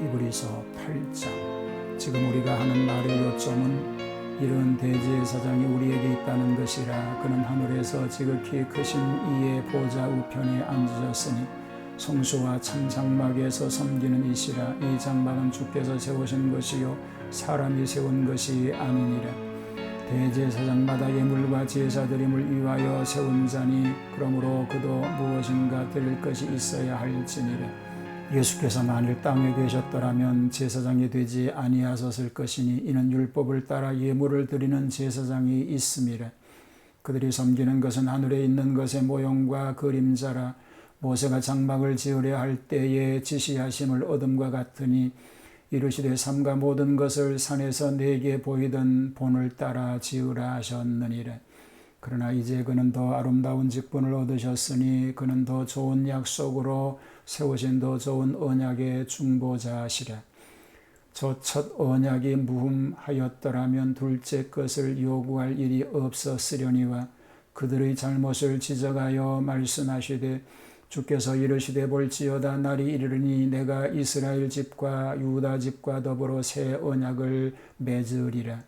히브리서 8장. 지금 우리가 하는 말의 요점은 이런 대제사장이 우리에게 있다는 것이라. 그는 하늘에서 지극히 크신 이의 보좌 우편에 앉으셨으니 성소와 참 장막에서 섬기는 이시라. 이 장막은 주께서 세우신 것이요 사람이 세운 것이 아니니라. 대제사장마다 예물과 제사드림을 위하여 세운 자니 그러므로 그도 무엇인가 드릴 것이 있어야 할지니라. 예수께서 만일 땅에 계셨더라면 제사장이 되지 아니하셨을 것이니 이는 율법을 따라 예물을 드리는 제사장이 있음이라. 그들이 섬기는 것은 하늘에 있는 것의 모형과 그림자라. 모세가 장막을 지으려 할 때에 지시하심을 얻음과 같으니 이르시되 삼가 모든 것을 산에서 내게 보이던 본을 따라 지으라 하셨느니라. 그러나 이제 그는 더 아름다운 직분을 얻으셨으니 그는 더 좋은 약속으로 세우신 더 좋은 언약의 중보자시라. 저 첫 언약이 무흠하였더라면 둘째 것을 요구할 일이 없었으려니와 그들의 잘못을 지적하여 말씀하시되 주께서 이르시되 볼지어다 날이 이르리니 내가 이스라엘 집과 유다 집과 더불어 새 언약을 맺으리라.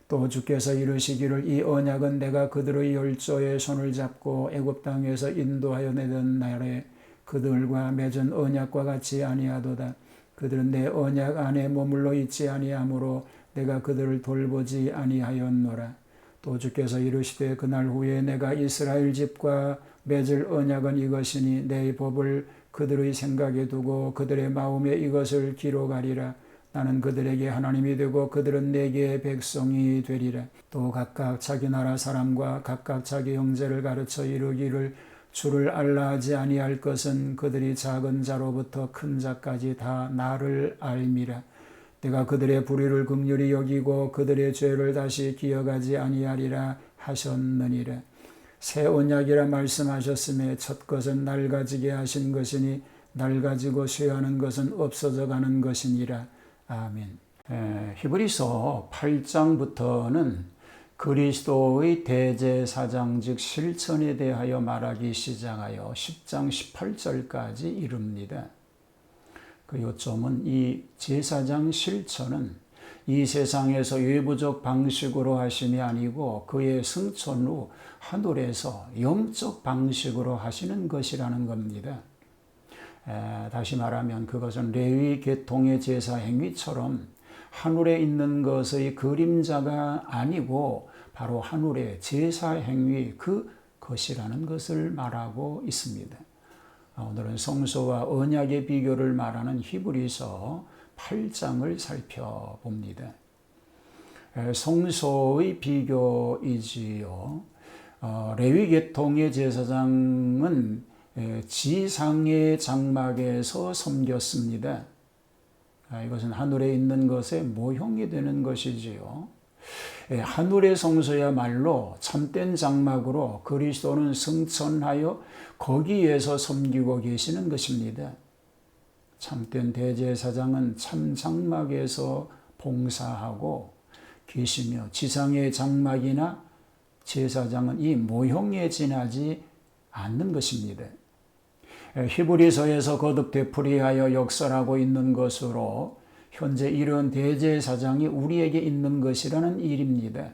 또 주께서 이르시기를 이 언약은 내가 그들의 열조의 손을 잡고 애굽 땅에서 인도하여 내던 날에 그들과 맺은 언약과 같이 아니하도다. 그들은 내 언약 안에 머물러 있지 아니하므로 내가 그들을 돌보지 아니하였노라. 또 주께서 이르시되 그날 후에 내가 이스라엘 집과 맺을 언약은 이것이니 내 법을 그들의 생각에 두고 그들의 마음에 이것을 기록하리라. 나는 그들에게 하나님이 되고 그들은 내게 백성이 되리라. 또 각각 자기 나라 사람과 각각 자기 형제를 가르쳐 이르기를 주를 알라 하지 아니할 것은 그들이 작은 자로부터 큰 자까지 다 나를 알미라. 내가 그들의 불의를 긍휼히 여기고 그들의 죄를 다시 기억하지 아니하리라 하셨느니라. 새 언약이라 말씀하셨음에 첫 것은 낡아지게 하신 것이니 낡아지고 쇠하는 것은 없어져 가는 것이니라. 아멘. 히브리서 8장부터는 그리스도의 대제사장 즉 실천에 대하여 말하기 시작하여 10장 18절까지 이릅니다. 그 요점은 이 제사장 실천은 이 세상에서 외부적 방식으로 하심이 아니고 그의 승천 후 하늘에서 영적 방식으로 하시는 것이라는 겁니다. 다시 말하면 그것은 레위 계통의 제사 행위처럼 하늘에 있는 것의 그림자가 아니고 바로 하늘의 제사 행위 그것이라는 것을 말하고 있습니다. 오늘은 성소와 언약의 비교를 말하는 히브리서 8장을 살펴봅니다. 성소의 비교이지요. 레위 계통의 제사장은 지상의 장막에서 섬겼습니다. 이것은 하늘에 있는 것의 모형이 되는 것이지요. 하늘의 성소야말로 참된 장막으로 그리스도는 승천하여 거기에서 섬기고 계시는 것입니다. 참된 대제사장은 참 장막에서 봉사하고 계시며 지상의 장막이나 제사장은 이 모형에 지나지 않는 것입니다. 히브리서에서 거듭 되풀이하여 역설하고 있는 것으로 현재 이런 대제사장이 우리에게 있는 것이라는 일입니다.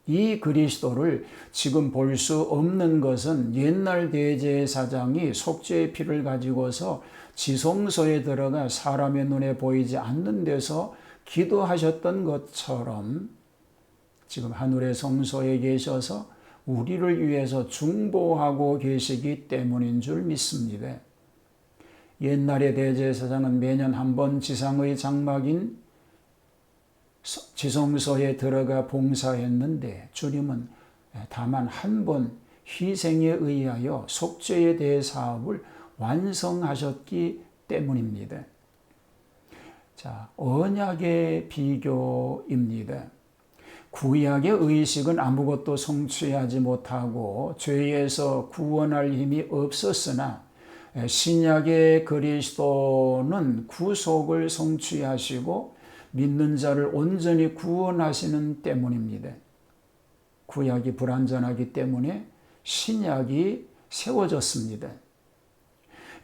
이 그리스도를 지금 볼 수 없는 것은 옛날 대제사장이 속죄의 피를 가지고서 지성소에 들어가 사람의 눈에 보이지 않는 데서 기도하셨던 것처럼 지금 하늘의 성소에 계셔서 우리를 위해서 중보하고 계시기 때문인 줄 믿습니다. 옛날의 대제사장은 매년 한 번 지상의 장막인 지성소에 들어가 봉사했는데 주님은 다만 한 번 희생에 의하여 속죄의 대사업을 완성하셨기 때문입니다. 자, 언약의 비교입니다. 구약의 의식은 아무것도 성취하지 못하고 죄에서 구원할 힘이 없었으나 신약의 그리스도는 구속을 성취하시고 믿는 자를 온전히 구원하시는 때문입니다. 구약이 불완전하기 때문에 신약이 세워졌습니다.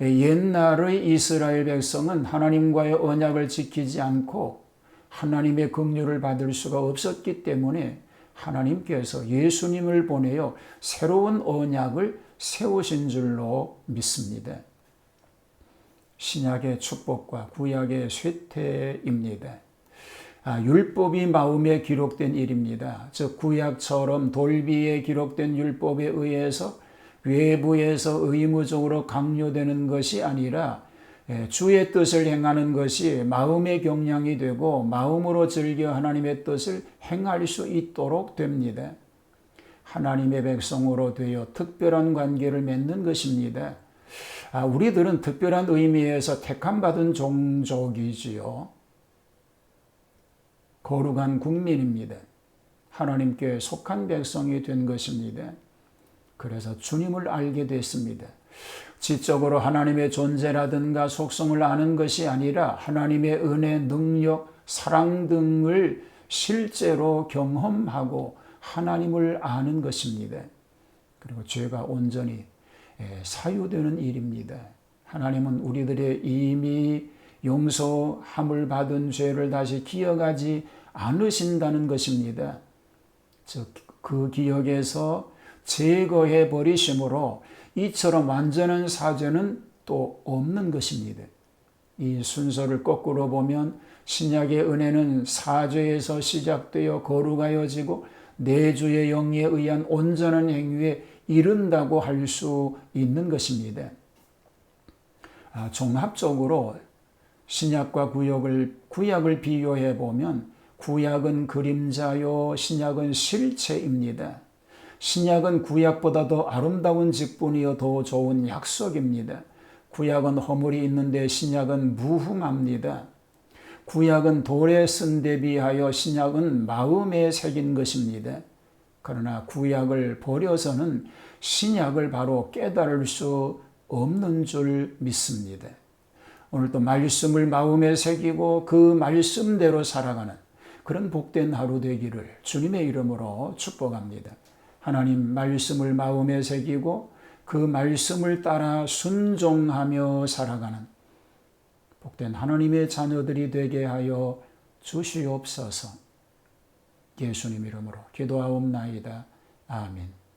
옛날의 이스라엘 백성은 하나님과의 언약을 지키지 않고 하나님의 긍휼을 받을 수가 없었기 때문에 하나님께서 예수님을 보내어 새로운 언약을 세우신 줄로 믿습니다. 신약의 축복과 구약의 쇠퇴입니다. 율법이 마음에 기록된 일입니다. 즉 구약처럼 돌비에 기록된 율법에 의해서 외부에서 의무적으로 강요되는 것이 아니라 주의 뜻을 행하는 것이 마음의 경량이 되고 마음으로 즐겨 하나님의 뜻을 행할 수 있도록 됩니다. 하나님의 백성으로 되어 특별한 관계를 맺는 것입니다. 우리들은 특별한 의미에서 택함받은 종족이지요. 거룩한 국민입니다. 하나님께 속한 백성이 된 것입니다. 그래서 주님을 알게 됐습니다. 지적으로 하나님의 존재라든가 속성을 아는 것이 아니라 하나님의 은혜, 능력, 사랑 등을 실제로 경험하고 하나님을 아는 것입니다. 그리고 죄가 온전히 사유되는 일입니다. 하나님은 우리들의 이미 용서함을 받은 죄를 다시 기억하지 않으신다는 것입니다. 즉, 그 기억에서 제거해 버리심으로 이처럼 완전한 사죄는 또 없는 것입니다. 이 순서를 거꾸로 보면 신약의 은혜는 사죄에서 시작되어 거룩하여지고 내주의 영에 의한 온전한 행위에 이른다고 할 수 있는 것입니다. 종합적으로 신약과 구약을 비교해 보면 구약은 그림자요, 신약은 실체입니다. 신약은 구약보다 더 아름다운 직분이요 더 좋은 약속입니다. 구약은 허물이 있는데 신약은 무흠합니다. 구약은 돌에 쓴 데 비하여 신약은 마음에 새긴 것입니다. 그러나 구약을 버려서는 신약을 바로 깨달을 수 없는 줄 믿습니다. 오늘도 말씀을 마음에 새기고 그 말씀대로 살아가는 그런 복된 하루 되기를 주님의 이름으로 축복합니다. 하나님 말씀을 마음에 새기고 그 말씀을 따라 순종하며 살아가는 복된 하나님의 자녀들이 되게 하여 주시옵소서. 예수님 이름으로 기도하옵나이다. 아멘.